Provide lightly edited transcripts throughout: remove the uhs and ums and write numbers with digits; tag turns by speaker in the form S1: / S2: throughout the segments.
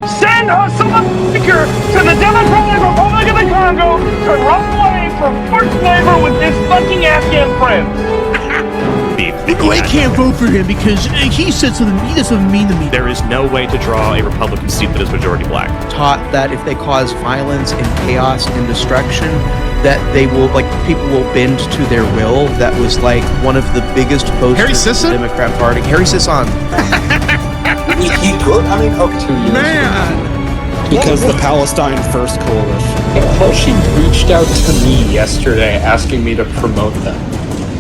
S1: Send us a speaker to the Democratic Republic of the Congo to run away from forced labor with his fucking Afghan friends.
S2: I can't vote for him because he said something. He does something mean to me.
S3: There is no way to draw a Republican seat that is majority black.
S4: Taught that if they cause violence and chaos and destruction, that they will, like, people will bend to their will. That was like one of the biggest posters of the Democrat Party. Harry Sisson.
S5: He could. I mean, okay.
S6: 2 years
S2: Man.
S6: because the Palestine First Coalition.
S7: Hershey reached out to me yesterday asking me to promote them.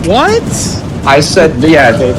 S2: What?
S7: I said, yeah, they...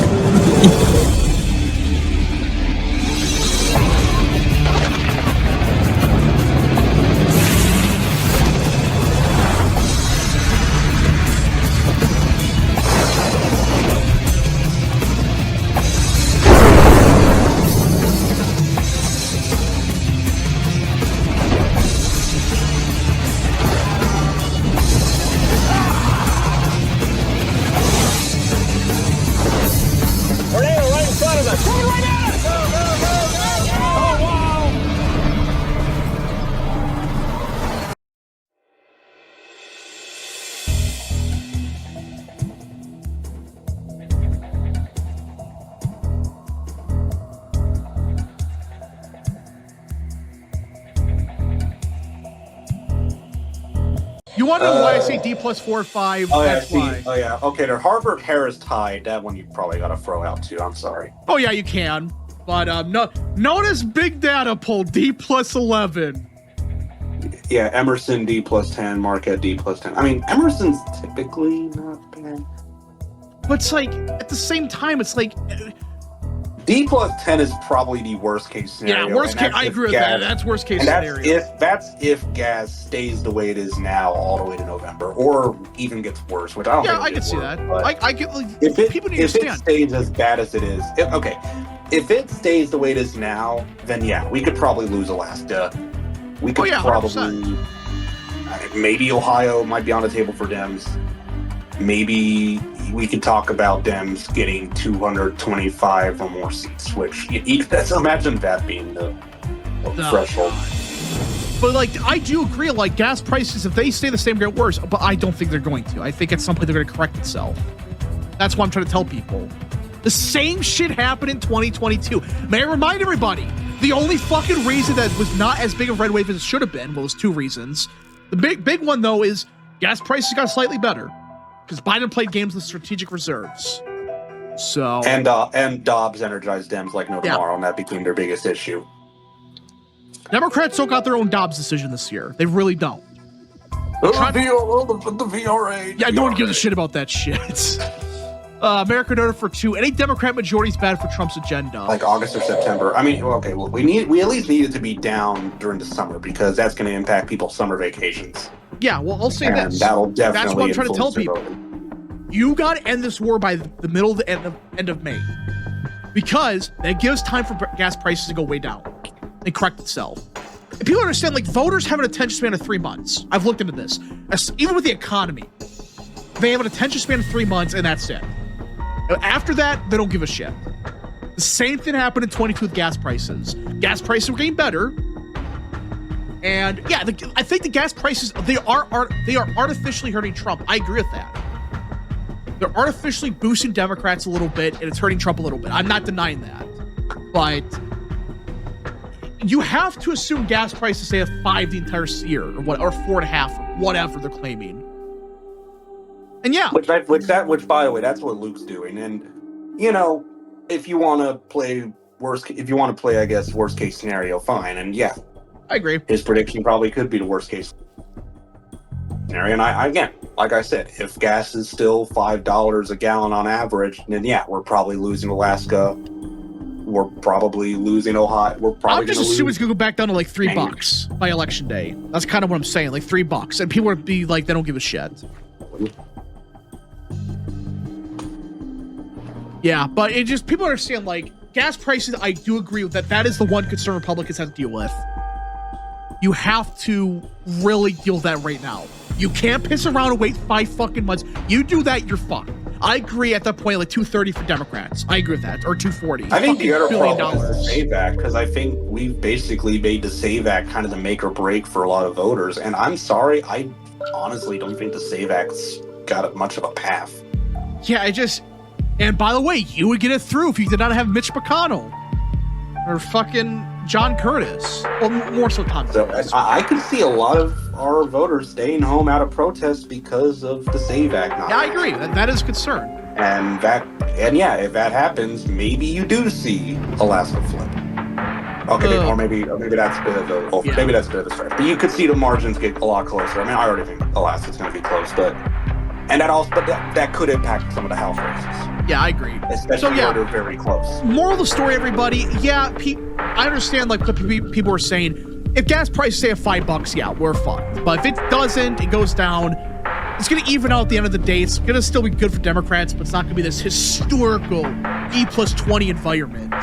S2: You want to know why I say D plus 4 or 5?
S5: Oh yeah,
S2: That's why.
S5: oh yeah. Okay, the Harvard Harris tied. That one you probably got to throw out too. I'm sorry.
S2: Oh yeah, you can. But no, notice big data poll D plus 11.
S5: Yeah, Emerson D plus 10, Marquette D plus 10. I mean, Emerson's typically not bad.
S2: But it's like at the same time, it's like
S5: D plus 10 is probably the worst case scenario.
S2: yeah, worst case. I agree with that. That's worst case scenario.
S5: That's if gas stays the way it is now all the way to November, or even gets worse. Which I don't.
S2: Yeah,
S5: think
S2: I can see that. I get like people need to
S5: if it
S2: understand.
S5: stays as bad as it is, if it stays the way it is now, then yeah, we could probably lose Alaska. We could probably, maybe Ohio might be on the table for Dems. Maybe we could talk about Dems getting 225 or more seats, which imagine that being the threshold.
S2: But like, I do agree. Like, gas prices, if they stay the same, get worse. But I don't think they're going to. I think at some point they're going to correct itself. That's what I'm trying to tell people. The same shit happened in 2022. May I remind everybody? The only fucking reason that was not as big of a red wave as it should have been, well, there's two reasons. The big one though is gas prices got slightly better because Biden played games with strategic reserves. So
S5: and Dobbs energized Dems like no tomorrow, and that became their biggest issue.
S2: Democrats don't got their own Dobbs decision this year. They really don't.
S5: The VRA.
S2: Yeah, no one gives a shit about that shit. America voted for 2. Any Democrat majority is bad for Trump's agenda.
S5: Like August or September. I mean, okay, well, we at least need it to be down during the summer because that's going to impact people's summer vacations.
S2: Yeah, well, I'll say
S5: and
S2: this.
S5: That'll definitely.
S2: That's what I'm trying to tell people. You got to end this war by the middle of the end of May, because that gives time for gas prices to go way down and correct itself. And people understand, like, voters have an attention span of 3 months. I've looked into this. Even with the economy, they have an attention span of 3 months, and that's it. After that, they don't give a shit. The same thing happened in 22 with gas prices. Gas prices were getting better. And yeah, I think the gas prices, they are artificially hurting Trump. I agree with that. They're artificially boosting Democrats a little bit, and it's hurting Trump a little bit. I'm not denying that. But you have to assume gas prices stay at 5 the entire year, or 4.5, or whatever they're claiming. And yeah,
S5: which by the way, that's what Luke's doing. And you know, if you want to play I guess worst case scenario, fine. And yeah,
S2: I agree.
S5: His prediction probably could be the worst case scenario. And I again, like I said, if gas is still $5 a gallon on average, then yeah, we're probably losing Alaska. We're probably losing Ohio.
S2: I'm just assuming it's gonna go back down to like $3 by election day. That's kind of what I'm saying, like $3, and people would be like, they don't give a shit. Yeah, but it just, people understand, like, gas prices, I do agree with that. That is the one concern Republicans have to deal with. You have to really deal with that right now. You can't piss around and wait 5 fucking months. You do that, you're fucked. I agree at that point, like 230 for Democrats. I agree with that, or 240.
S5: I think the other
S2: $1
S5: problem
S2: billion.
S5: is the SAVE Act, because I think we've basically made the SAVE Act kind of the make or break for a lot of voters. And I'm sorry, I honestly don't think the SAVE Act's got much of a path.
S2: Yeah, and by the way, you would get it through if you did not have Mitch McConnell or fucking John Curtis. Well, more so Tom Curtis.
S5: So I could see a lot of our voters staying home out of protest because of the SAVE Act.
S2: Yeah, I agree. That is a concern.
S5: And yeah, if that happens, maybe you do see Alaska flip. Okay, or maybe that's a bit of a maybe that's a bit of a stretch. But you could see the margins get a lot closer. I mean, I already think Alaska's going to be close, but that could impact some of the House races.
S2: Yeah, I agree.
S5: Especially where they're very close.
S2: Moral of the story, everybody. Yeah, I understand like what people are saying. If gas prices stay at $5, yeah, we're fine. But if it doesn't, it goes down. It's going to even out at the end of the day. It's going to still be good for Democrats, but it's not going to be this historical E+20 environment.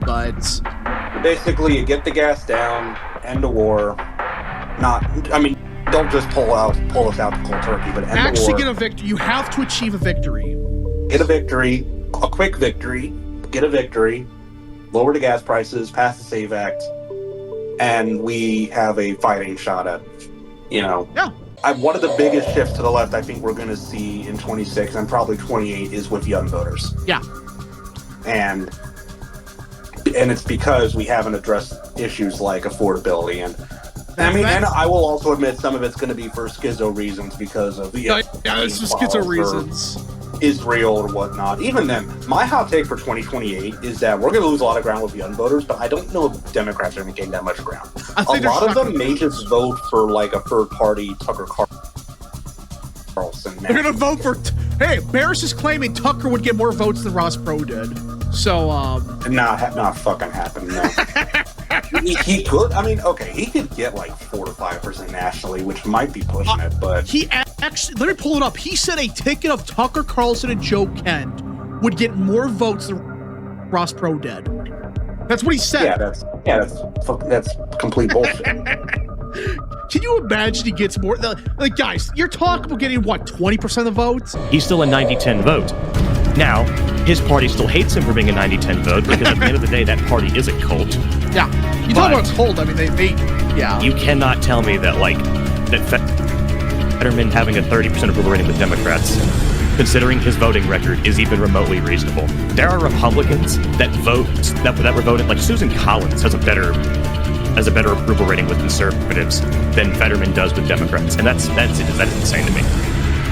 S2: But
S5: basically, you get the gas down, end the war. Don't just pull us out to cold turkey, but end the war.
S2: Get a victory. You have to achieve a victory.
S5: Get a victory, a quick victory. Get a victory. Lower the gas prices. Pass the SAVE Act. And we have a fighting shot at,
S2: Yeah.
S5: One of the biggest shifts to the left I think we're going to see in 26 and probably 28 is with young voters.
S2: Yeah.
S5: And it's because we haven't addressed issues like affordability. And I will also admit some of it's going to be for schizo reasons because of the
S2: it's just schizo reasons.
S5: Israel or whatnot. Even then, my hot take for 2028 is that we're going to lose a lot of ground with young voters, but I don't know if Democrats are going to gain that much ground. A lot of them may just vote for like a third party Tucker Carlson.
S2: They're going to vote for... Hey, Barris is claiming Tucker would get more votes than Ross Perot did. So,
S5: Not fucking happen, no. He could. I mean, okay, he could get like 4 to 5% nationally, which might be pushing it, but
S2: he actually, let me pull it up. He said a ticket of Tucker Carlson and Joe Kent would get more votes than Ross Perot did. That's what he said.
S5: That's complete bullshit.
S2: Can you imagine he gets more? Like, guys, you're talking about getting what, 20% of the votes?
S3: He's still a 90-10 vote. Now, his party still hates him for being a 90-10 vote because at the end of the day, that party is a cult.
S2: Yeah, you talk about cult. I mean, yeah.
S3: You cannot tell me that Fetterman having a 30% approval rating with Democrats, considering his voting record, is even remotely reasonable. There are Republicans that were voted, like Susan Collins has a better approval rating with conservatives than Fetterman does with Democrats, and that's insane to me.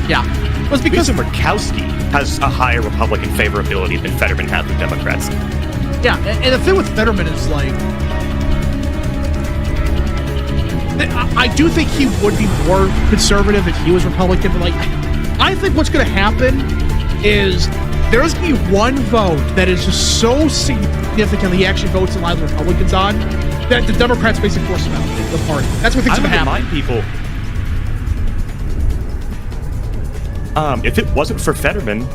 S2: Yeah, well, it's because
S3: Murkowski has a higher Republican favorability than Fetterman has with Democrats.
S2: Yeah, and the thing with Fetterman is like, I do think he would be more conservative if he was Republican, but like, I think what's going to happen is there's going to be one vote that is just so significant he actually votes in line with the Republicans on, that the Democrats basically force him out of the party. That's what I think's going to happen.
S3: I remind people, if it wasn't for Fetterman,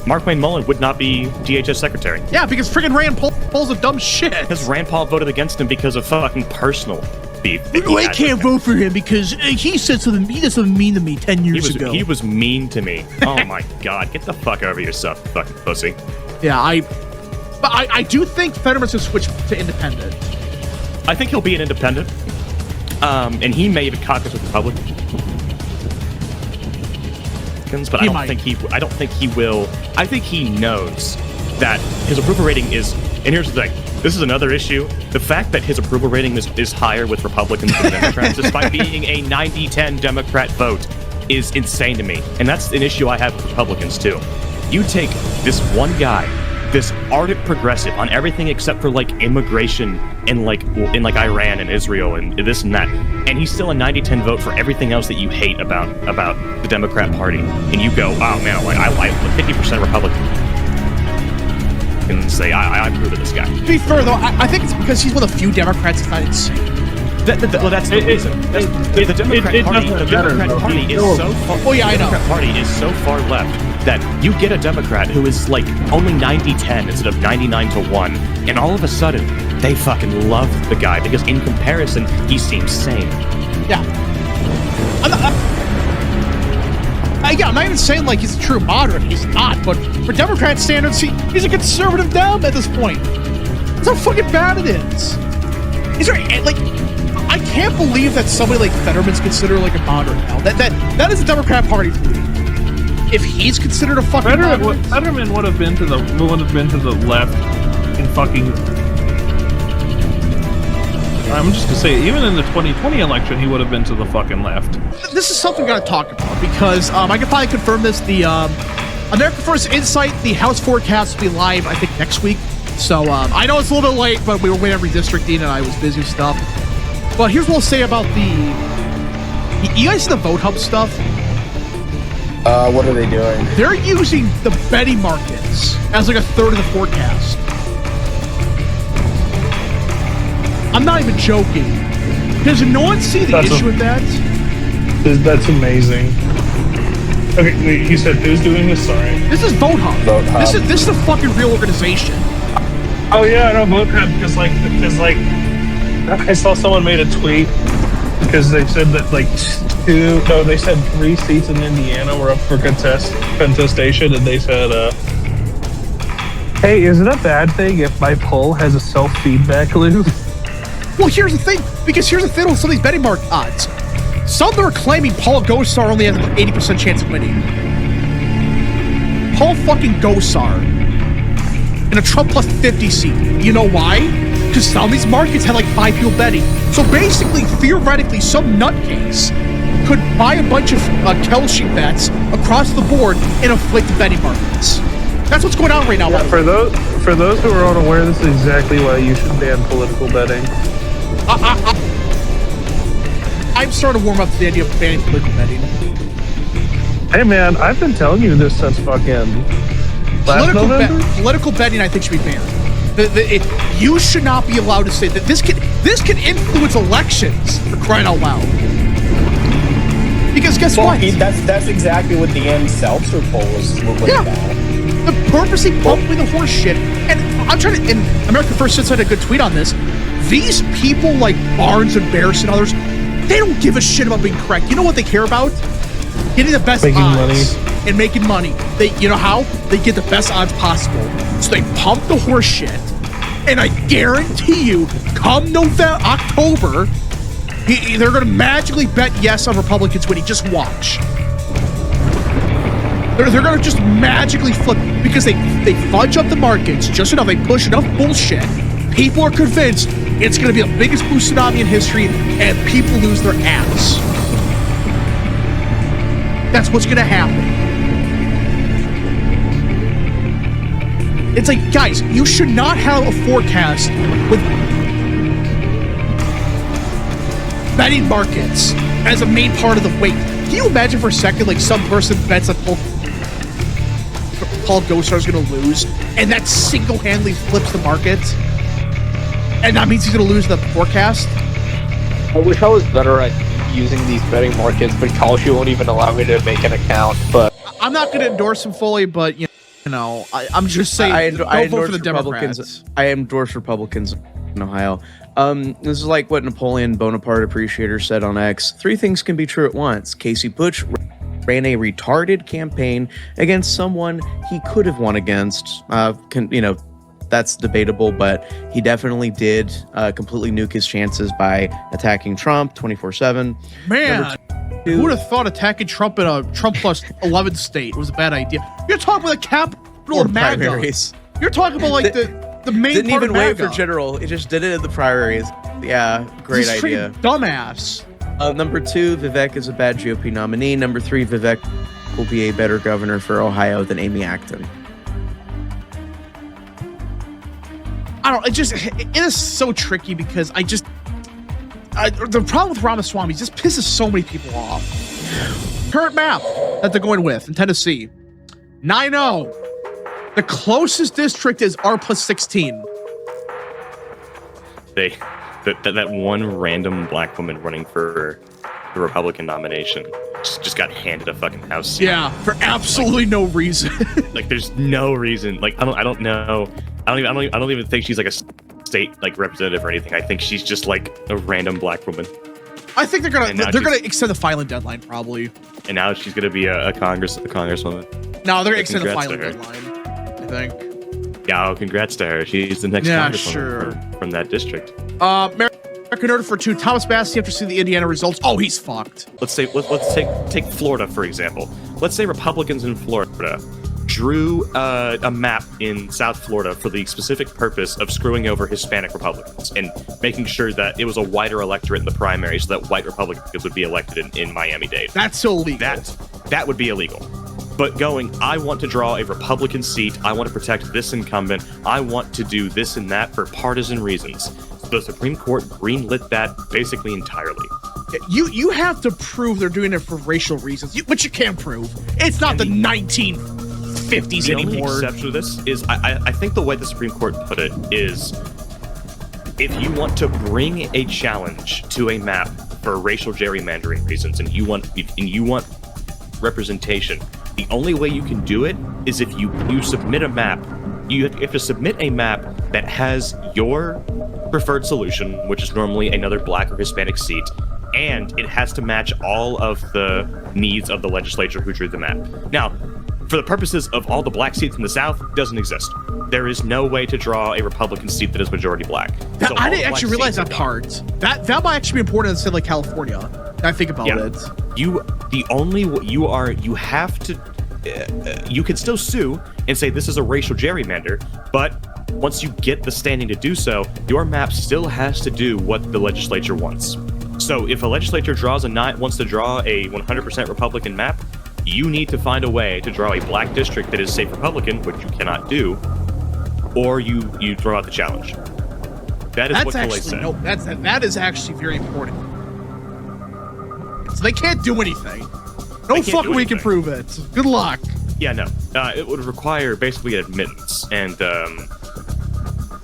S3: Mark Wayne Mullen would not be DHS secretary.
S2: Yeah, because friggin' Rand Paul's a dumb shit.
S3: Because Rand Paul voted against him because of fucking personal beef.
S2: I can't vote for him because he said something mean to me 10 years ago.
S3: He was mean to me. Oh my god, get the fuck over yourself, you fucking pussy.
S2: Yeah, I do think Fetterman's going to switch to independent.
S3: I think he'll be an independent. And he may even caucus with Republicans. But I don't think he will. I think he knows that his approval rating is, and here's the thing, this is another issue. The fact that his approval rating is higher with Republicans than Democrats, despite being a 90-10 Democrat vote, is insane to me. And that's an issue I have with Republicans too. You take this one guy, this ardent progressive on everything except for like immigration and like Iran and Israel and this and that, and he's still a 90-10 vote for everything else that you hate about the Democrat Party, and you go, oh man, like I 50% Republican, and say I approve of this guy.
S2: To be fair though, I think it's because he's one of the few Democrats that's not insane.
S3: Well, that's the reason. The Democrat Party is so far.
S2: Oh yeah, I know.
S3: The Democrat Party is so far left that you get a Democrat who is like only 90-10 instead of 99-1, and all of a sudden they fucking love the guy because in comparison he seems sane.
S2: Yeah. I'm not even saying like he's a true moderate. He's not. But for Democrat standards, he's a conservative Dem at this point. That's how fucking bad it is. Is there like? I can't believe that somebody like Fetterman's considered like a moderate now. That is the Democrat Party for me. If he's considered a fucking moderate,
S8: Fetterman would have been to the left in fucking. I'm just gonna say, even in the 2020 election, he would have been to the fucking left.
S2: This is something we gotta talk about because I can finally confirm this. The America First Insight, the House forecast will be live, I think, next week. So I know it's a little bit late, but we were waiting on redistricting and I was busy with stuff. But here's what I'll say about you guys see the Vote Hub stuff?
S9: What are they doing?
S2: They're using the betting markets as like a third of the forecast. I'm not even joking. Does no one see the issue with that?
S8: That's amazing. Okay, you said who's doing this? Sorry.
S2: This is Vote Hub.
S9: Vote Hub.
S2: This is a fucking real organization.
S8: Oh yeah, I know Vote Hub because I saw someone made a tweet because they said that they said 3 seats in Indiana were up for contestation, and they said, "Hey, is it a bad thing if my poll has a self-feedback loop?"
S2: Well, here's the thing, because here's the thing with some of these betting market odds. Some are claiming Paul Gosar only has an 80% chance of winning. Paul fucking Gosar in a Trump plus 50 seat. You know why? Because some of these markets had like 5 people betting. So basically, theoretically, some nutcase could buy a bunch of Kelshi bets across the board and inflate the betting markets. That's what's going on right now.
S8: Yeah, for those who are unaware, this is exactly why you should ban political betting.
S2: I'm starting to warm up to the idea of banning political betting.
S8: Hey man, I've been telling you this since fucking last November.
S2: Political betting, I think, should be banned. You should not be allowed to say that this can influence elections, for crying out loud. Because guess what?
S9: That's exactly what the Andy Seltzer poll was about.
S2: The purposely pumping the horse shit. And I'm trying to. And America First Since had a good tweet on this. These people like Barnes and Bears and others, they don't give a shit about being correct. You know what they care about? Getting the best odds and making money. You know how? They get the best odds possible. So they pump the horse shit. And I guarantee you, come October, they're going to magically bet yes on Republicans winning. Just watch. They're going to just magically flip because they fudge up the markets just enough. They push enough bullshit. People are convinced it's going to be the biggest tsunami in history, and people lose their ass. That's what's going to happen. It's like, guys, you should not have a forecast with betting markets as a main part of the weight. Can you imagine for a second, like some person bets that Paul Gosar is going to lose, and that single-handedly flips the market? And that means he's going to lose the forecast?
S10: I wish I was better at using these betting markets, but Kalshi won't even allow me to make an account. But
S2: I'm not going to endorse him fully, but you know, I'm just saying, I vote for the Democrats.
S4: I endorse Republicans in Ohio. This is like what Napoleon Bonaparte Appreciator said on X. 3 things can be true at once. Casey Butch ran a retarded campaign against someone he could have won against. That's debatable, but he definitely did completely nuke his chances by attacking Trump 24/7.
S2: Man, who would have thought attacking Trump in a Trump plus 11 state was a bad idea? You're talking about the capital of MAGA.
S4: Primaries.
S2: You're talking about like the main
S4: didn't
S2: part
S4: even
S2: of MAGA.
S4: wait for general. It just did it in the primaries. Yeah, great
S2: He's
S4: idea.
S2: Dumbass.
S4: Number 2, Vivek is a bad GOP nominee. Number 3, Vivek will be a better governor for Ohio than Amy Acton.
S2: I don't. It is so tricky because the problem with Ramaswamy just pisses so many people off. Current map that they're going with in Tennessee, 9-0. The closest district is R plus 16.
S3: That one random black woman running for the Republican nomination just got handed a fucking house seat.
S2: Yeah, for absolutely no reason.
S3: Like, there's no reason. Like, I don't know. I don't even think she's like a state like representative or anything. I think she's just like a random black woman.
S2: I think they're gonna extend the filing deadline probably.
S3: And now she's gonna be a congresswoman.
S2: No, they're gonna extend the filing deadline. I think.
S3: Yeah, congrats to her. She's the next congresswoman from that district.
S2: American Order for 2, Thomas Bassey, after seeing the Indiana results, oh, he's fucked.
S3: Let's take Florida, for example. Let's say Republicans in Florida drew a map in South Florida for the specific purpose of screwing over Hispanic Republicans and making sure that it was a whiter electorate in the primary so that white Republicans would be elected in Miami-Dade.
S2: That's illegal.
S3: That would be illegal. But I want to draw a Republican seat, I want to protect this incumbent, I want to do this and that for partisan reasons. The Supreme Court greenlit that basically entirely.
S2: You have to prove they're doing it for racial reasons, which you can't prove. It's not the 1950s anymore.
S3: The only exception to this is, I think the way the Supreme Court put it is, if you want to bring a challenge to a map for racial gerrymandering reasons, and you want representation, the only way you can do it is if you submit a map. You have to submit a map that has your preferred solution, which is normally another black or Hispanic seat, and it has to match all of the needs of the legislature who drew the map. Now, for the purposes of all the black seats in the South, it doesn't exist. There is no way to draw a Republican seat that is majority black.
S2: I didn't actually realize that part. That might actually be important in a state like California. I think about it.
S3: You can still sue and say this is a racial gerrymander, but once you get the standing to do so, your map still has to do what the legislature wants. So if a legislature wants to draw a 100% Republican map, you need to find a way to draw a black district that is, say, Republican, which you cannot do, or you throw out the challenge. That is what Calais said.
S2: No, that is actually very important. So they can't do anything. No fucking way can prove it. Good luck.
S3: Yeah, no. It would require basically admittance, and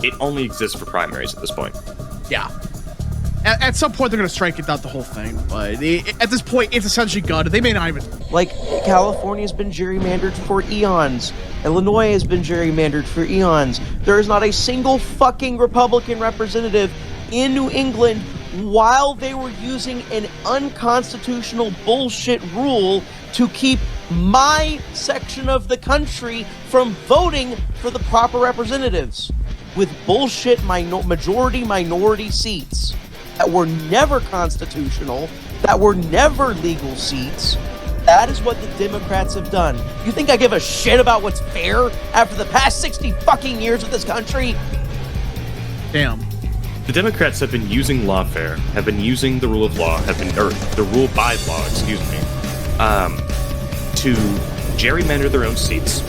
S3: it only exists for primaries at this point.
S2: Yeah. At some point, they're going to strike it out the whole thing, but at this point, it's essentially gutted. They may not even...
S4: Like, California's been gerrymandered for eons. Illinois has been gerrymandered for eons. There is not a single fucking Republican representative in New England while they were using an unconstitutional bullshit rule to keep my section of the country from voting for the proper representatives with bullshit majority minority seats that were never constitutional, that were never legal seats. That is what the Democrats have done. You think I give a shit about what's fair after the past 60 fucking years of this country?
S2: Damn.
S3: The Democrats have been using lawfare, have been using the rule of law, the rule by law, to gerrymander their own seats,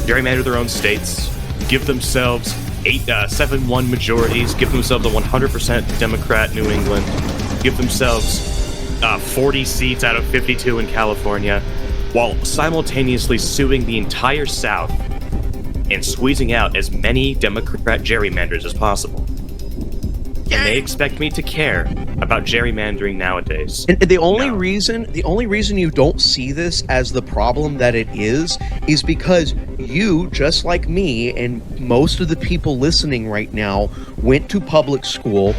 S3: gerrymander their own states, give themselves 7-1 majorities, give themselves a 100% Democrat New England, give themselves 40 seats out of 52 in California, while simultaneously suing the entire South and squeezing out as many Democrat gerrymanders as possible. And they expect me to care about gerrymandering nowadays.
S4: And the only reason you don't see this as the problem that it is because you, just like me and most of the people listening right now, went to public school,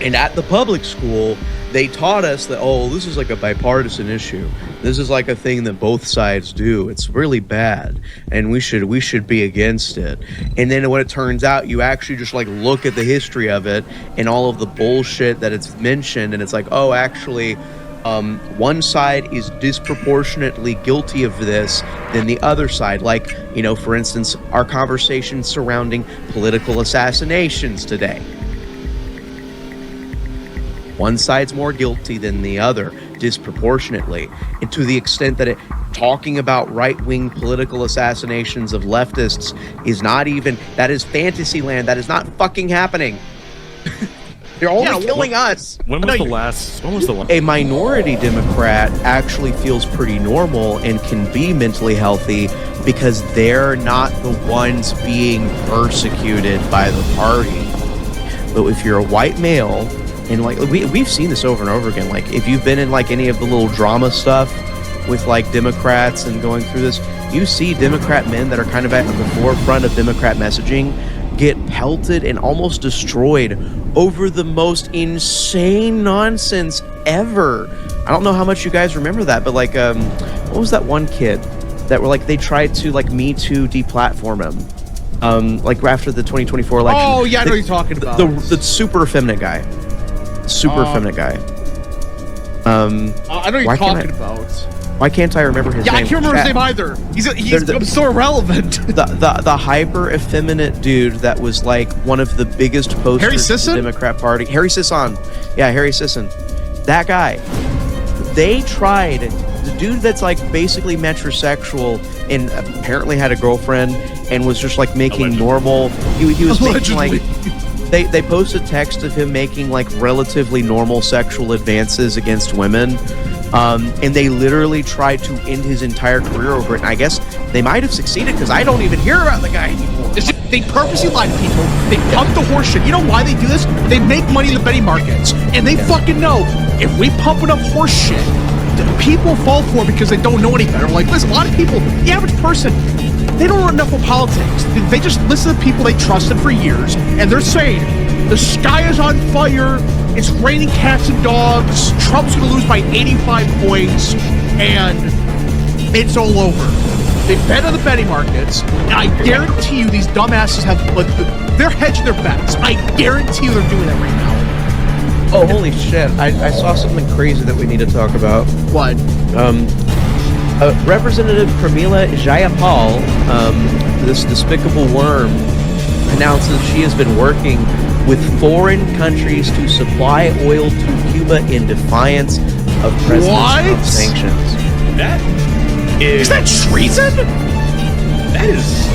S4: and at the public school, they taught us that, oh, this is like a bipartisan issue. This is like a thing that both sides do. It's really bad, and we should be against it. And then when it turns out, you actually just like look at the history of it and all of the bullshit that it's mentioned, and it's like, oh, actually, one side is disproportionately guilty of this than the other side. Like, for instance, our conversation surrounding political assassinations today. One side's more guilty than the other, disproportionately. And to the extent that talking about right-wing political assassinations of leftists is not even, that is fantasy land. That is not fucking happening. They're only killing us.
S3: When was the last?
S4: A minority Democrat actually feels pretty normal and can be mentally healthy because they're not the ones being persecuted by the party. But if you're a white male, and like we've seen this over and over again, like if you've been in like any of the little drama stuff with like Democrats and going through this, you see Democrat men that are kind of at the forefront of Democrat messaging get pelted and almost destroyed over the most insane nonsense forever. I don't know how much you guys remember that, but like, what was that one kid that were like, they tried to like Me Too deplatform him, like after the 2024 election.
S2: Oh yeah, I know what you're talking about.
S4: The super effeminate guy. Super effeminate guy.
S2: I know what you're talking about.
S4: Why can't I remember his name?
S2: Yeah, I can't remember his name either. He's so irrelevant.
S4: The hyper effeminate dude that was like one of the biggest posters of the Democrat Party. Harry Sisson. Yeah, Harry Sisson. That guy. They tried, the dude that's like basically metrosexual and apparently had a girlfriend and was just like making normal. He was making like. They posted text of him making like relatively normal sexual advances against women. And they literally tried to end his entire career over it. And I guess they might have succeeded because I don't even hear about the guy anymore.
S2: They purposely lie to people. They pump the horseshit. You know why they do this? They make money in the betting markets. And they fucking know if we pump enough horseshit, people fall for it because they don't know any better. Like, listen, a lot of people, the average person, they don't know enough of politics. They just listen to people they trusted for years, and they're saying, the sky is on fire, it's raining cats and dogs, Trump's gonna lose by 85 points, and it's all over. They bet on the betting markets, and I guarantee you these dumbasses have, like, they're hedging their bets. I guarantee you they're doing that right now.
S4: Oh, holy shit. I saw something crazy that we need to talk about.
S2: What?
S4: Representative Pramila Jayapal, this despicable worm, announces she has been working with foreign countries to supply oil to Cuba in defiance of President Trump's sanctions.
S3: That is
S2: that treason?
S3: That is.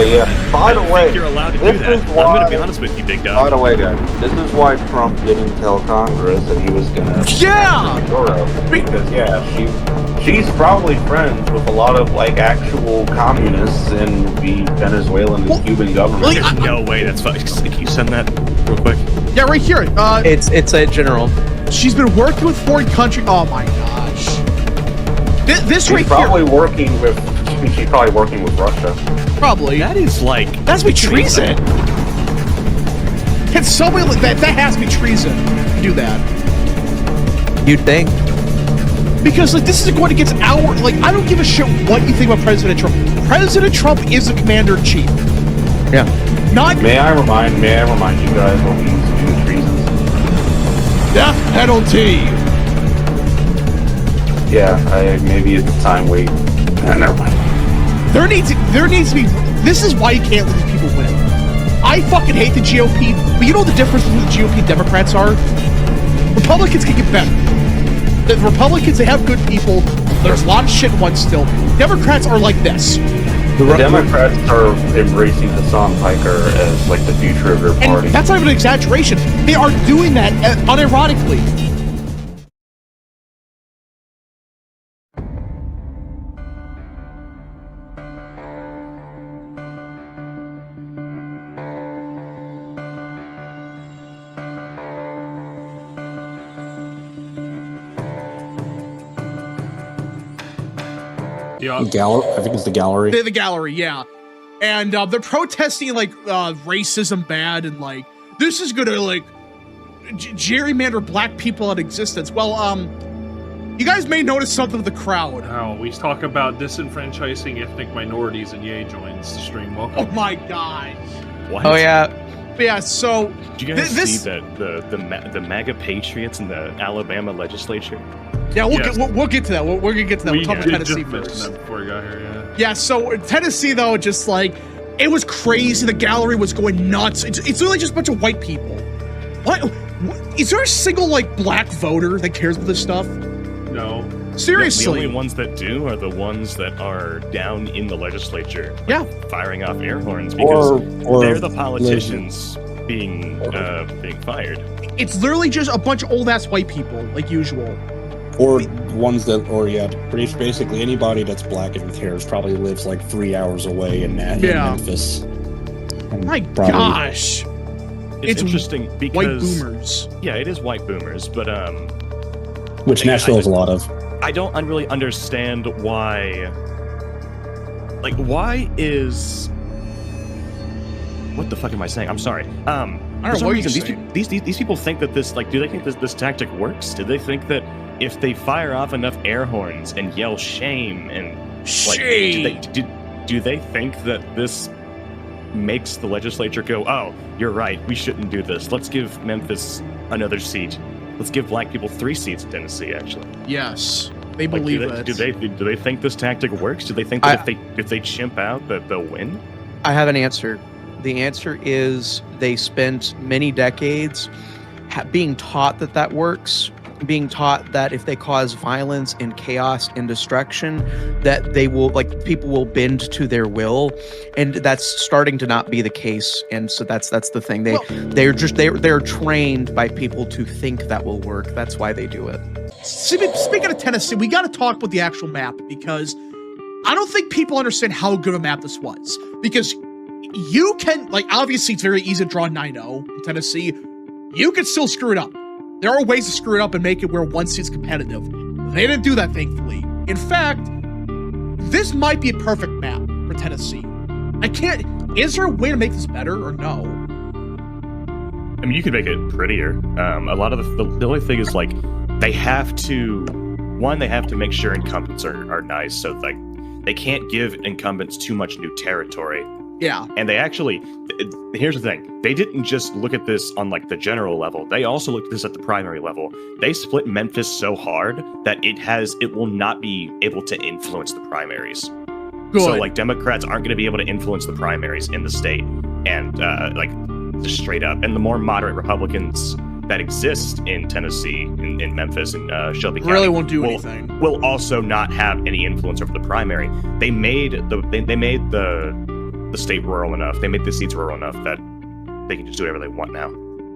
S11: Yeah. By the way,
S3: you're allowed to do that. I'm going to be honest with you, big dog.
S11: By the way, guys, this is why Trump didn't tell Congress that he was gonna.
S2: Yeah.
S11: Because she's probably friends with a lot of like actual communists in the Venezuelan and Cuban government.
S3: There's no way that's fine. Can you send that real quick?
S2: Yeah, right here.
S4: It's a general.
S2: She's been working with foreign countries. Oh my gosh. This
S11: she's
S2: right
S11: probably
S2: here.
S11: working with. She's probably working with Russia.
S2: Probably.
S3: That is like.
S2: That's be treason. Can somebody like that? That has to be treason. Do that.
S4: You'd think.
S2: Because like this is going against our like I don't give a shit what you think about President Trump. President Trump is the commander-in-chief.
S4: Yeah.
S2: Not.
S11: May I remind you guys what we used to do with treason?
S2: Death penalty.
S11: Yeah, maybe at the time we. Never mind.
S2: There needs to be. This is why you can't let these people win. I fucking hate the GOP, but you know the difference between the GOP and Democrats are? Republicans can get better. The Republicans, they have good people. There's a lot of shit in one still. Democrats are like this.
S11: The Democrats are embracing Hassan Piker as like the future of their party.
S2: And that's not even an exaggeration. They are doing that unironically.
S6: I think it's the gallery.
S2: The gallery, yeah. And they're protesting like racism bad and like this is gonna like gerrymander black people out of existence. Well, you guys may notice something with the crowd.
S8: Oh, we talk about disenfranchising ethnic minorities and Ye joins the stream. Welcome.
S2: Oh my god.
S3: What?
S4: Oh yeah.
S2: But yeah, so
S3: did you guys see that the MAGA patriots in the Alabama legislature?
S2: Yeah, we'll get to that. We're gonna get to that. We'll talk about Tennessee first.
S8: Before we got here,
S2: yeah, so Tennessee though, just like it was crazy. The gallery was going nuts. It's literally just a bunch of white people. What is there a single like black voter that cares about this stuff?
S8: No.
S2: Seriously.
S3: The only ones that do are the ones that are down in the legislature.
S2: Yeah.
S3: Firing off air horns because they're the politicians being fired.
S2: It's literally just a bunch of old ass white people, like usual.
S6: Or ones that, basically anybody that's black and with hair probably lives like 3 hours away in Memphis. And
S2: my gosh.
S3: It's interesting because
S2: white boomers.
S3: Yeah, it is white boomers, but
S6: which Nashville has a lot of.
S3: I don't really understand why. Like, why is what the fuck am I saying? I'm sorry.
S2: I don't know what you're
S3: these people think that this, like, do they think this tactic works? Do they think that if they fire off enough air horns and yell shame and like, do they think that this makes the legislature go, oh, you're right, we shouldn't do this. Let's give Memphis another seat. Let's give black people 3 seats in Tennessee, actually.
S2: Yes, they believe it.
S3: Do they think this tactic works? Do they think that if they chimp out, that they'll win?
S4: I have an answer. The answer is they spent many decades being taught that works, being taught that if they cause violence and chaos and destruction, that they will, like, people will bend to their will, and that's starting to not be the case. And so that's the thing. They're trained by people to think that will work. That's why they do it.
S2: Speaking of Tennessee, we got to talk about the actual map, because I don't think people understand how good of a map this was. Because you can, like, obviously it's very easy to draw 9-0 in Tennessee. You can still screw it up. There are ways to screw it up and make it where one seat's competitive. They didn't do that, thankfully. In fact, this might be a perfect map for Tennessee. Is there a way to make this better or no?
S3: I mean, you could make it prettier. A lot of the only thing is, like, they have to make sure incumbents are nice. So, like, they can't give incumbents too much new territory.
S2: Yeah.
S3: And they actually, here's the thing. They didn't just look at this on, like, the general level. They also looked at this at the primary level. They split Memphis so hard that it will not be able to influence the primaries. Good. So, like, Democrats aren't going to be able to influence the primaries in the state. And, like, just straight up. And the more moderate Republicans that exist in Tennessee, in Memphis, and Shelby County,
S2: really won't do anything.
S3: Will also not have any influence over the primary. They made the state rural enough. They made the seats rural enough that they can just do whatever they want now.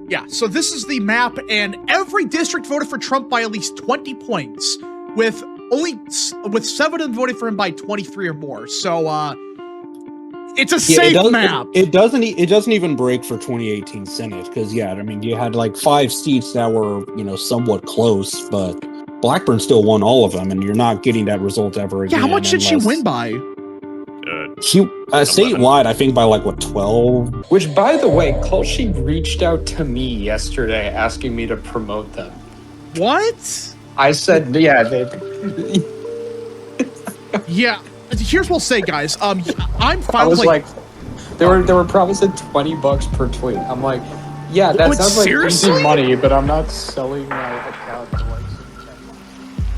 S2: Yeah, so this is the map, and every district voted for Trump by at least 20 points, with 7 of them voting for him by 23 or more. So it's a safe map.
S6: It doesn't even break for 2018 Senate, because I mean, you had like 5 seats that were somewhat close, but Blackburn still won all of them, and you're not getting that result ever again.
S2: Yeah, how much did she win by?
S6: Statewide, I think by like 12.
S7: Which, by the way, Kolschi reached out to me yesterday asking me to promote them.
S2: What?
S7: I said, yeah,
S2: yeah. Here's what I'll say, guys. I'm fine.
S7: I was like, they were promising $20 per tweet. I'm like, yeah, that sounds like easy money, but I'm not selling my account to like.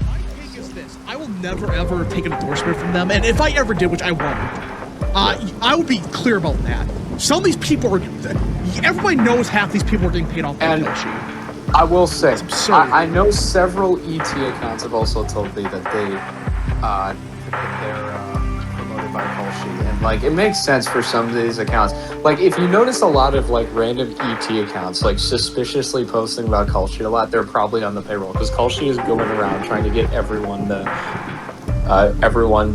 S2: My take is this: I will never ever take an endorsement from them, and if I ever did, which I won't, I would be clear about that. Some of these people are. Everybody knows half these people are getting paid off by Kolschi.
S7: I will say, I know several ET accounts have also told me that they're promoted by Kolschi, and like it makes sense for some of these accounts. Like if you notice a lot of like random ET accounts like suspiciously posting about Kolschi a lot, they're probably on the payroll because Kolschi is going around trying to get everyone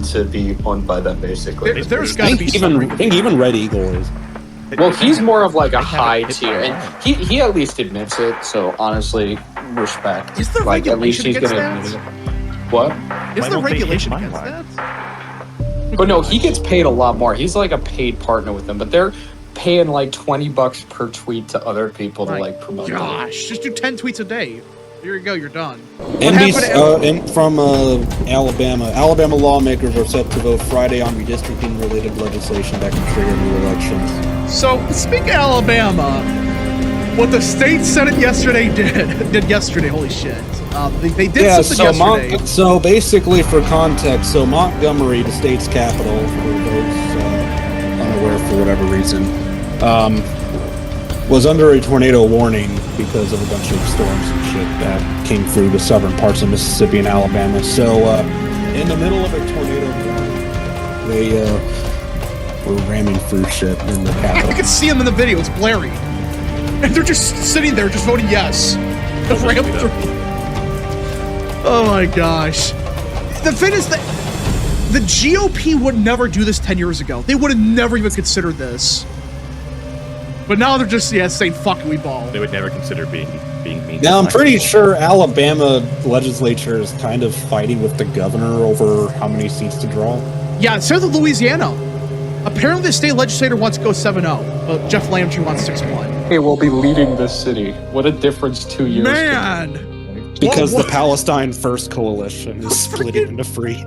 S7: to be owned by them basically.
S2: There's got to be
S6: I think even Red Eagle is.
S7: Well, he's more of like a high tier, and he at least admits it. So honestly, respect.
S2: Is there
S7: like at least he's
S2: against
S7: gonna admit it. What?
S2: Is there regulation against that?
S7: But no, he gets paid a lot more. He's like a paid partner with them, but they're paying like $20 per tweet to other people to like promote.
S2: Gosh, just do 10 tweets a day. Here you go, you're done.
S6: And from Alabama lawmakers are set to vote Friday on redistricting-related legislation that can trigger new elections.
S2: So, speaking of Alabama, what the state senate yesterday did yesterday, holy shit. They did something yesterday.
S6: So basically, for context, Montgomery, the state's capital, for those unaware for whatever reason, was under a tornado warning because of a bunch of storms and shit that came through the southern parts of Mississippi and Alabama. So in the middle of a tornado warning, they were ramming through shit in the capital.
S2: I could see them in the video. It's blurry. And they're just sitting there, just voting yes. Oh my gosh. The thing is that the GOP would never do this 10 years ago. They would have never even considered this. But now they're just saying fuck it, we ball.
S3: They would never consider being mean.
S6: Now I'm pretty sure Alabama legislature is kind of fighting with the governor over how many seats to draw.
S2: Yeah, so the Louisiana. Apparently, the state legislator wants to go 7-0, but Jeff Lamjee wants 6-1.
S7: Hey, we'll be leading this city. What a difference 2 years.
S2: Man.
S6: Because the Palestine First Coalition is splitting into free.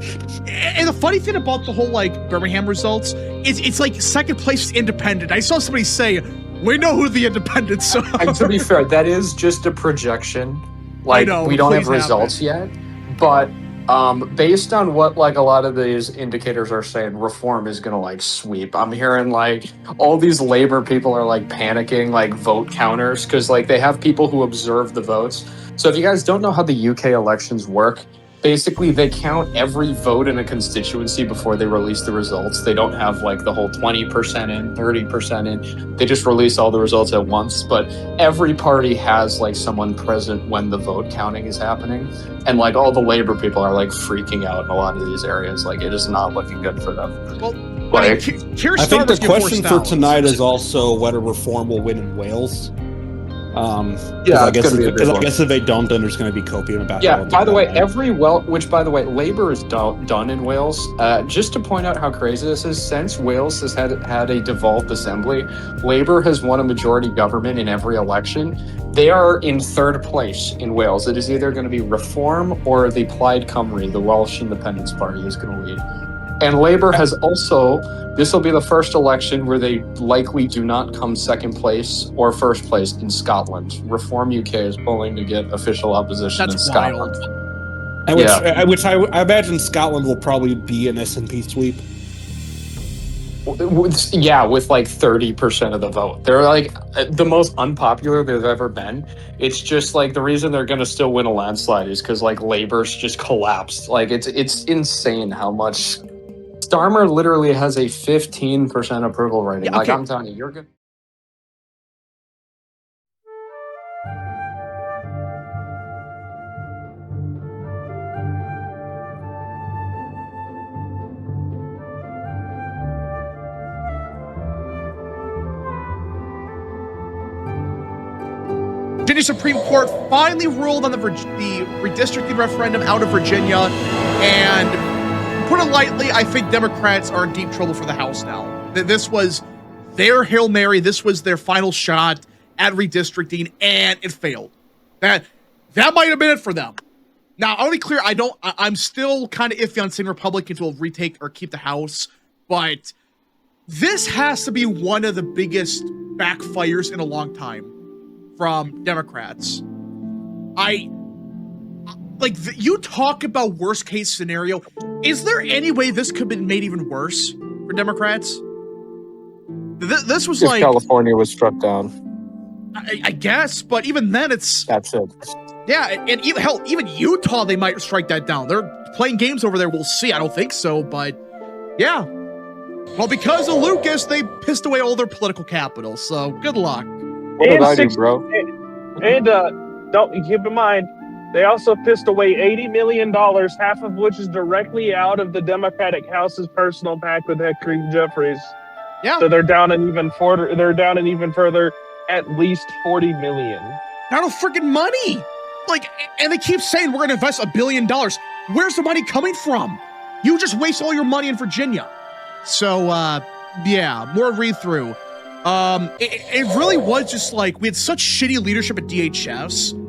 S2: And the funny thing about the whole like Birmingham results is it's like second place is independent. I saw somebody say, "We know who the independents are."
S7: And to be fair, that is just a projection. Like, we don't have results yet, but based on what like a lot of these indicators are saying, reform is gonna like sweep. I'm hearing like all these labor people are like panicking, like vote counters, because like they have people who observe the votes. So if you guys don't know how the UK elections work, basically they count every vote in a constituency before they release the results. They don't have like the whole 20% in, 30% in. They just release all the results at once. But every party has like someone present when the vote counting is happening. And like all the labor people are like freaking out in a lot of these areas. Like it is not looking good for them.
S2: Well,
S6: like, I think the question for tonight is also whether reform will win in Wales. I guess if they don't, then there's going to be copium about it.
S7: Yeah, by the way, by the way, Labour is done in Wales. Just to point out how crazy this is, since Wales has had a devolved assembly, Labour has won a majority government in every election. They are in third place in Wales. It is either going to be Reform or the Plaid Cymru, the Welsh Independence Party, is going to lead. And Labour has also, this will be the first election where they likely do not come second place or first place in Scotland. Reform UK is polling to get official opposition in Scotland.
S6: Which I imagine Scotland will probably be an SNP sweep.
S7: Yeah, with like 30% of the vote. They're like the most unpopular they've ever been. It's just like the reason they're going to still win a landslide is because like Labour's just collapsed. Like it's insane how much... Starmer literally has a 15% approval rating.
S2: Yeah, okay.
S7: Like, I'm telling you, you're good.
S2: Virginia Supreme Court finally ruled on the redistricting referendum out of Virginia, and put it lightly, I think Democrats are in deep trouble for the House now. This was their Hail Mary. This was their final shot at redistricting, and it failed. That might have been it for them. Now, I want to be clear, I'm still kind of iffy on saying Republicans will retake or keep the House, but this has to be one of the biggest backfires in a long time from Democrats. You talk about worst case scenario. Is there any way this could have been made even worse for Democrats? This was
S7: if
S2: like
S7: California was struck down.
S2: I guess, but even then, that's it. Yeah, and even Utah, they might strike that down. They're playing games over there. We'll see. I don't think so, but yeah. Well, because of Lucas, they pissed away all their political capital. So good luck.
S7: What did I do, bro?
S1: And don't keep in mind, they also pissed away $80 million, half of which is directly out of the Democratic House's personal pact with Hakeem Jeffries.
S2: Yeah.
S1: So they're down an even further. They're down an even further, at least $40 million.
S2: Not a freaking money. Like, and they keep saying we're going to invest $1 billion. Where's the money coming from? You just waste all your money in Virginia. So, yeah, more read through. It really was just like we had such shitty leadership at DHS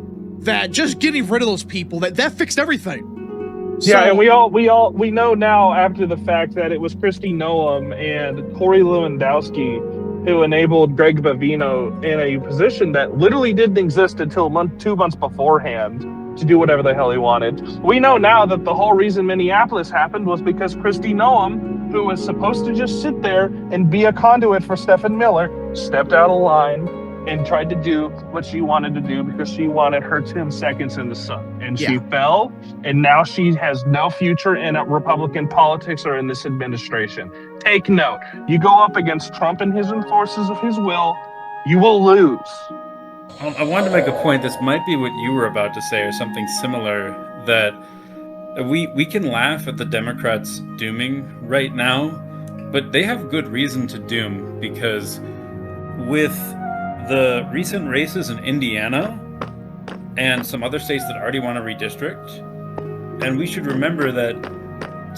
S2: that just getting rid of those people that fixed everything.
S1: Yeah, and we know now after the fact that it was Kristi Noem and Corey Lewandowski who enabled Greg Bavino in a position that literally didn't exist until 2 months beforehand to do whatever the hell he wanted. We know now that the whole reason Minneapolis happened was because Kristi Noem, who was supposed to just sit there and be a conduit for Stephen Miller, stepped out of line and tried to do what she wanted to do because she wanted her 10 seconds in the sun. And she fell, and now she has no future in Republican politics or in this administration. Take note. You go up against Trump and his enforcers of his will, you will lose.
S12: I wanted to make a point. This might be what you were about to say or something similar, that we can laugh at the Democrats dooming right now, but they have good reason to doom, because with the recent races in Indiana and some other states that already want to redistrict, and we should remember that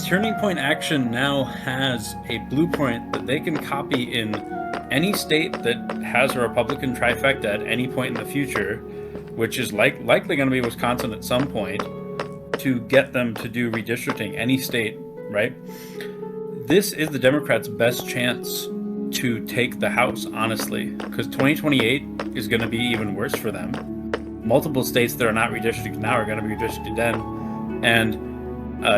S12: Turning Point Action now has a blueprint that they can copy in any state that has a Republican trifecta at any point in the future, which is likely going to be Wisconsin at some point, to get them to do redistricting, any state, right? This is the Democrats' best chance to take the House, honestly, because 2028 is going to be even worse for them. Multiple states that are not redistricted now are going to be redistricted then, and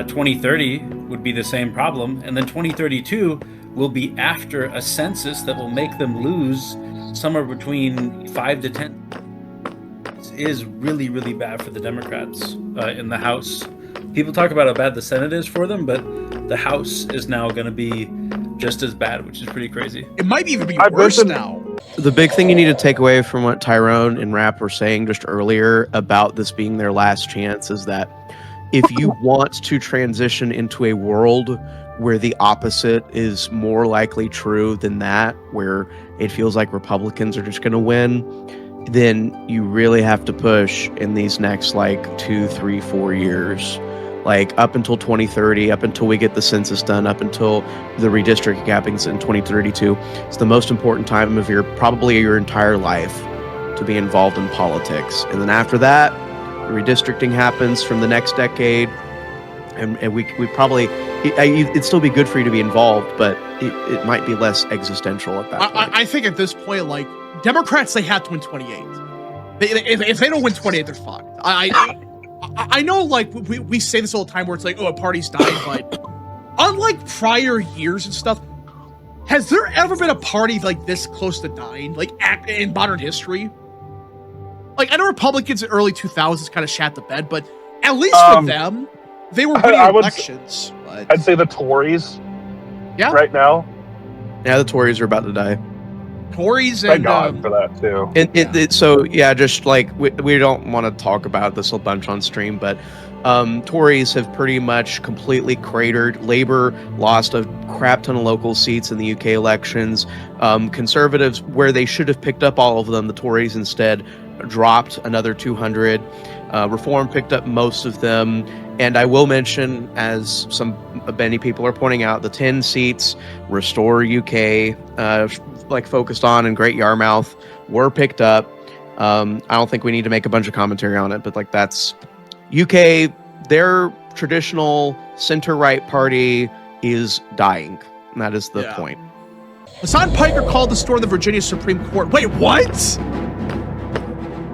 S12: 2030 would be the same problem, and then 2032 will be after a census that will make them lose somewhere between 5 to 10. This is really, really bad for the Democrats in the House. People talk about how bad the Senate is for them, but the House is now going to be just as bad, which is pretty crazy.
S2: It might even be worse now.
S4: The big thing you need to take away from what Tyrone and Rap were saying just earlier about this being their last chance is that if you want to transition into a world where the opposite is more likely true than that, where it feels like Republicans are just going to win, then you really have to push in these next 2, 3, 4 years. Up until 2030, up until we get the census done, up until the redistricting happens in 2032. It's the most important time of probably your entire life to be involved in politics. And then after that, redistricting happens from the next decade, and we probably it'd still be good for you to be involved, but it might be less existential at that point.
S2: I think at this point, Democrats, they have to win 28. If they don't win 28, they're fucked. I know, we say this all the time where it's a party's dying, but unlike prior years and stuff, has there ever been a party this close to dying, in modern history? I know Republicans in the early 2000s kind of shat the bed, but at least for them, they were winning elections.
S1: I'd say the Tories.
S2: Yeah.
S1: Right now.
S4: Yeah, the Tories are about to die.
S2: Tories and
S1: thank God for that too.
S4: We don't want to talk about this a bunch on stream, but Tories have pretty much completely cratered. Labour lost a crap ton of local seats in the UK elections. Conservatives, where they should have picked up all of them, the Tories instead dropped another 200. Reform picked up most of them. And I will mention, as many people are pointing out, the 10 seats Restore UK focused on in Great Yarmouth were picked up. I don't think we need to make a bunch of commentary on it, but that's UK, their traditional center-right party is dying. And that is the point.
S2: Hassan Piker called to storm the Virginia Supreme Court. Wait, what?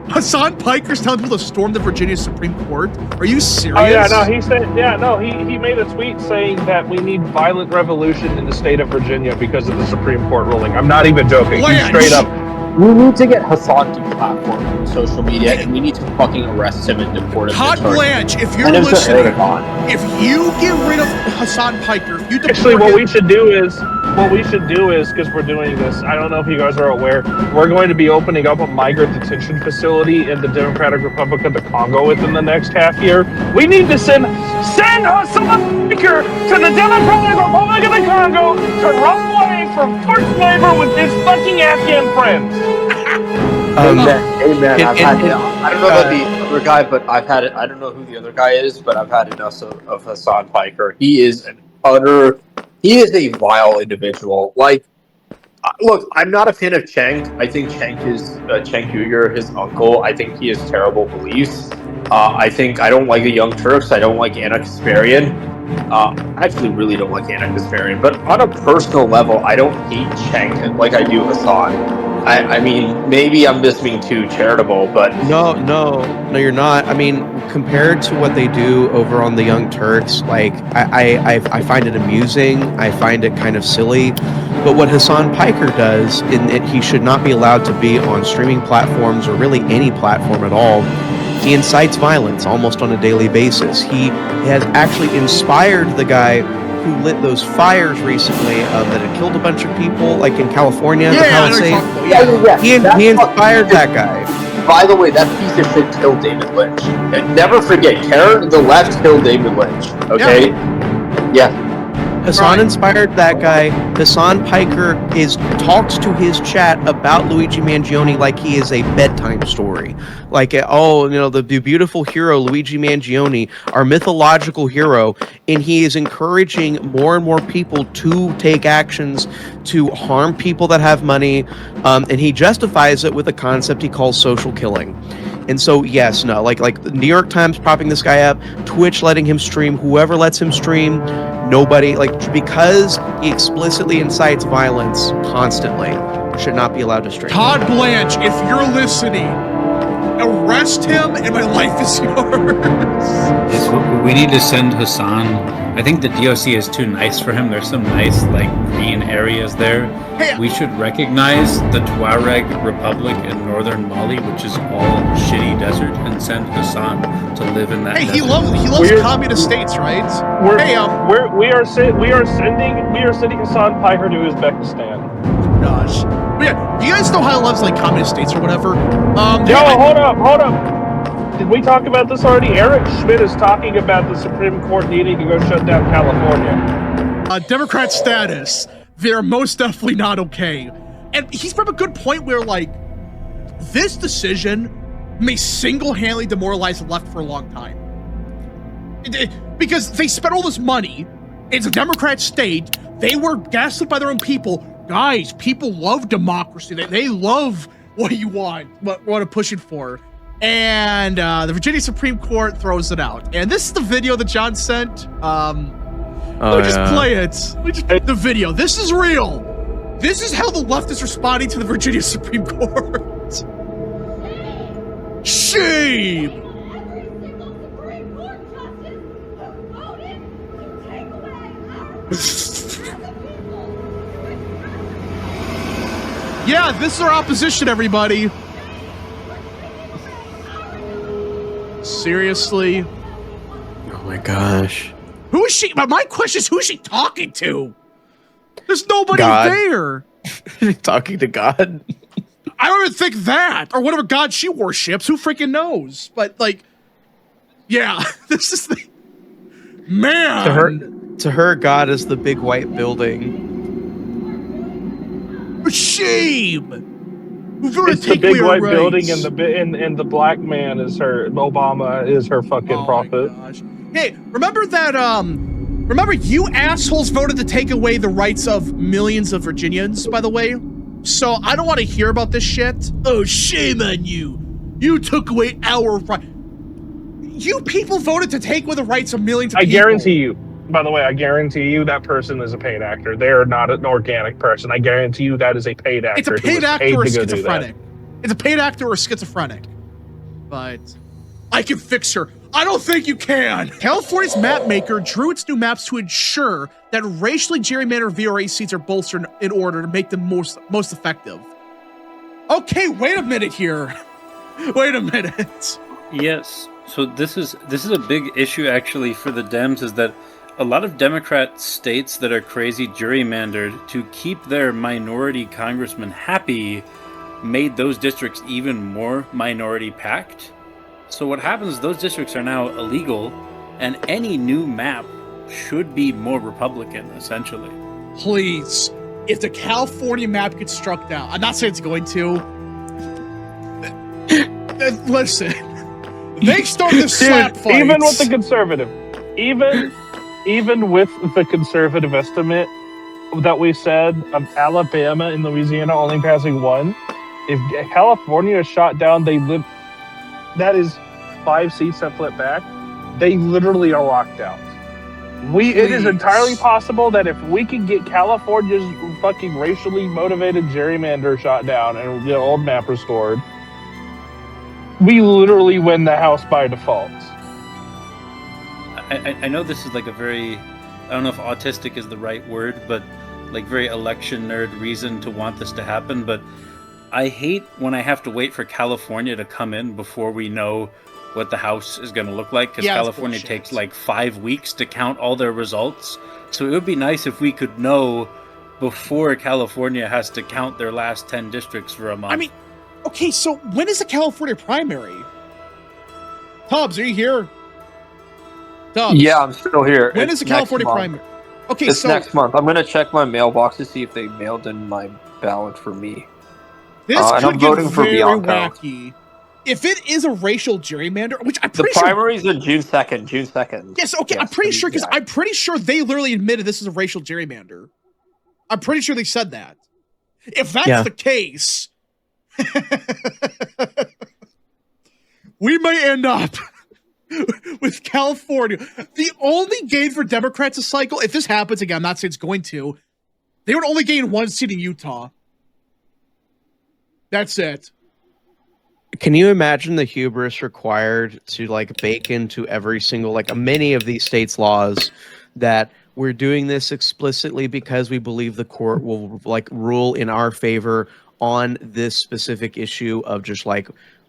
S2: Hassan Piker's telling people to storm the Virginia Supreme Court? Are you serious?
S1: Oh yeah, no, he said, he made a tweet saying that we need violent revolution in the state of Virginia because of the Supreme Court ruling. I'm not even joking. He's straight up.
S10: We need to get Hassan deplatformed on social media, and we need to fucking arrest him and deport him.
S2: Hot Blanche, if you're listening, if you get rid of Hassan Piker, if you deport
S1: Actually, what we should do is, because we're doing this, I don't know if you guys are aware, we're going to be opening up a migrant detention facility in the Democratic Republic of the Congo within the next half year. We need to send Hassan Piker to the Democratic Republic of the Congo to run away from forced labor with his fucking Afghan friends.
S10: Amen. I don't know about the other guy, but I've had it. I don't know who the other guy is, but I've had enough of Hassan Piker. He is a vile individual. Look, I'm not a fan of Cenk. I think Cenk Uygur, his uncle. I think he has terrible beliefs. I don't like the Young Turks. I don't like Anna Kasparian. I actually really don't like Anna Kasparian. But on a personal level, I don't hate Cenk like I do Hassan. I mean, maybe I'm just being too charitable, but
S4: no, you're not. I mean, compared to what they do over on the Young Turks, I find it amusing. I find it kind of silly. But what Hassan Piker does, he should not be allowed to be on streaming platforms or really any platform at all. He incites violence almost on a daily basis. He has actually inspired the guy who lit those fires recently that had killed a bunch of people, in California. He inspired that guy.
S10: By the way, that piece of shit killed David Lynch. And never forget, Karen, the left killed David Lynch. Okay? Yeah.
S4: Hassan inspired that guy. Hassan Piker talks to his chat about Luigi Mangione like he is a bedtime story. Like, the beautiful hero Luigi Mangione, our mythological hero, and he is encouraging more and more people to take actions to harm people that have money, and he justifies it with a concept he calls social killing. And so, yes, no, like the New York Times propping this guy up, Twitch letting him stream, whoever lets him stream, nobody, because he explicitly incites violence constantly, should not be allowed to stream.
S2: Todd Blanche, if you're listening, arrest him and my life is yours.
S12: We need to send Hassan. I think the DOC is too nice for him. There's some nice, green areas there.
S2: Hey,
S12: we should recognize the Tuareg Republic in northern Mali, which is all shitty desert, and send Hassan to live in that.
S2: Hey,
S12: desert.
S2: he loves communist states, right?
S1: We are sending Hassan Piker to Uzbekistan.
S2: Gosh, but yeah, do you guys know how he loves communist states or whatever?
S1: Hold up. Did we talk about this already? Eric Schmidt is talking about the Supreme Court needing to go shut down California.
S2: Democrat status, they're most definitely not okay. And he's brought up a good point where, this decision may single-handedly demoralize the left for a long time. Because they spent all this money, it's a Democrat state, they were gaslit by their own people. Guys, people love democracy. They love what you want, what to push it for. And the Virginia Supreme Court throws it out. And this is the video that John sent. Let me just play it. The video. This is real. This is how the left is responding to the Virginia Supreme Court. Shame! Yeah, this is our opposition, everybody. Seriously?
S4: Oh my gosh.
S2: Who is she? My question is, who is she talking to? There's nobody there.
S4: Talking to God?
S2: I don't even think that. Or whatever God she worships. Who freaking knows? But, yeah, this is the... Man!
S4: To her, God is the big white building.
S2: Shame!
S1: It's the big white building, and the black man is her. Obama is her fucking prophet.
S2: Gosh. Hey, remember that? Remember you assholes voted to take away the rights of millions of Virginians. By the way, so I don't want to hear about this shit. Oh, shame on you! You took away our right. You people voted to take away the rights of millions of people.
S1: I guarantee you. By the way, I guarantee you that person is a paid actor. They are not an organic person. I guarantee you that is a paid actor.
S2: It's a paid actor or a schizophrenic. It's a paid actor or a schizophrenic. But I can fix her. I don't think you can. California's map maker drew its new maps to ensure that racially gerrymandered VRA seats are bolstered in order to make them most effective. Okay, wait a minute here. Wait a minute.
S12: Yes. So this is a big issue actually for the Dems, is that a lot of Democrat states that are crazy gerrymandered to keep their minority congressmen happy made those districts even more minority packed. So what happens is those districts are now illegal, and any new map should be more Republican, essentially.
S2: Please, if the California map gets struck down, I'm not saying it's going to. Listen, they started this slap fight.
S1: Even with the conservative, even with the conservative estimate that we said of Alabama and Louisiana only passing one, if California is shot down, that is 5 seats that flip back. They literally are locked out. It is entirely possible that if we can get California's fucking racially motivated gerrymander shot down and the old map restored, we literally win the House by default.
S12: I know this is a very, I don't know if autistic is the right word, but very election nerd reason to want this to happen, but I hate when I have to wait for California to come in before we know what the House is going to look like, because California takes 5 weeks to count all their results. So it would be nice if we could know before California has to count their last 10 districts for a month.
S2: I mean, okay, so when is the California primary? Tubbs, are you here? Tubbs.
S10: Yeah, I'm still here.
S2: When is the California primary? Okay,
S10: It's
S2: so
S10: next month. I'm gonna check my mailbox to see if they mailed in my ballot for me.
S2: this
S10: and
S2: could
S10: I'm
S2: get
S10: voting for
S2: very
S10: Bianco.
S2: wacky. If it is a racial gerrymander, which I'm
S10: The
S2: pretty sure.
S10: primaries are June 2nd. June 2nd.
S2: Yes, okay, I'm pretty sure, because I'm pretty sure they literally admitted this is a racial gerrymander. I'm pretty sure they said that. If that's the case, we may end up with California. The only gain for Democrats this cycle, if this happens again, I'm not saying it's going to, they would only gain 1 seat in Utah. That's it.
S4: Can you imagine the hubris required to like bake into every single many of these states' laws that we're doing this explicitly because we believe the court will rule in our favor on this specific issue of just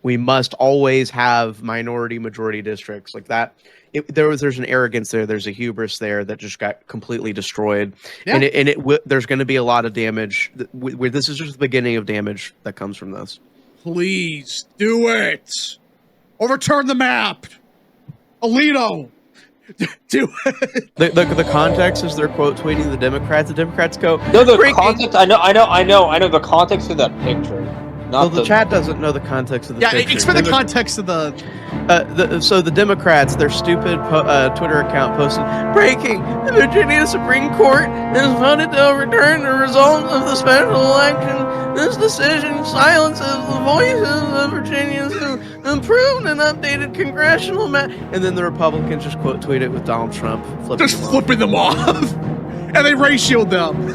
S4: we must always have minority majority districts like that. There's an arrogance there. There's a hubris there that just got completely destroyed. Yeah. And there's going to be a lot of damage. This is just the beginning of damage that comes from this.
S2: Please do it. Overturn the map. Alito. Do it.
S4: The context is they're quote tweeting the Democrats. The Democrats go,
S10: no, the context. I know the context of that picture.
S4: Not the chat doesn't know the context of the picture.
S2: Yeah, explain the context of
S4: so the Democrats, their stupid Twitter account posted, breaking, the Virginia Supreme Court has voted to overturn the results of the special election. This decision silences the voices of Virginians who improved an updated congressional map. And then the Republicans just quote tweet it with Donald Trump
S2: flipping them off. And they ratioed them.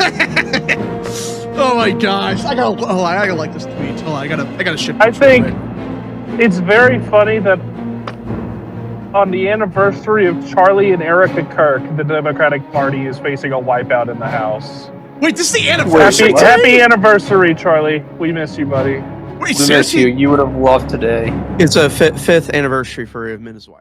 S2: Oh my gosh! I gotta like this tweet. Hold on, I gotta ship.
S1: I think it's very funny that on the anniversary of Charlie and Erica Kirk, the Democratic Party is facing a wipeout in the House.
S2: Wait, this is the anniversary.
S1: Happy anniversary, Charlie. We miss you, buddy.
S2: Wait,
S10: we miss you. You would have loved today.
S4: It's a fifth anniversary for him and his wife.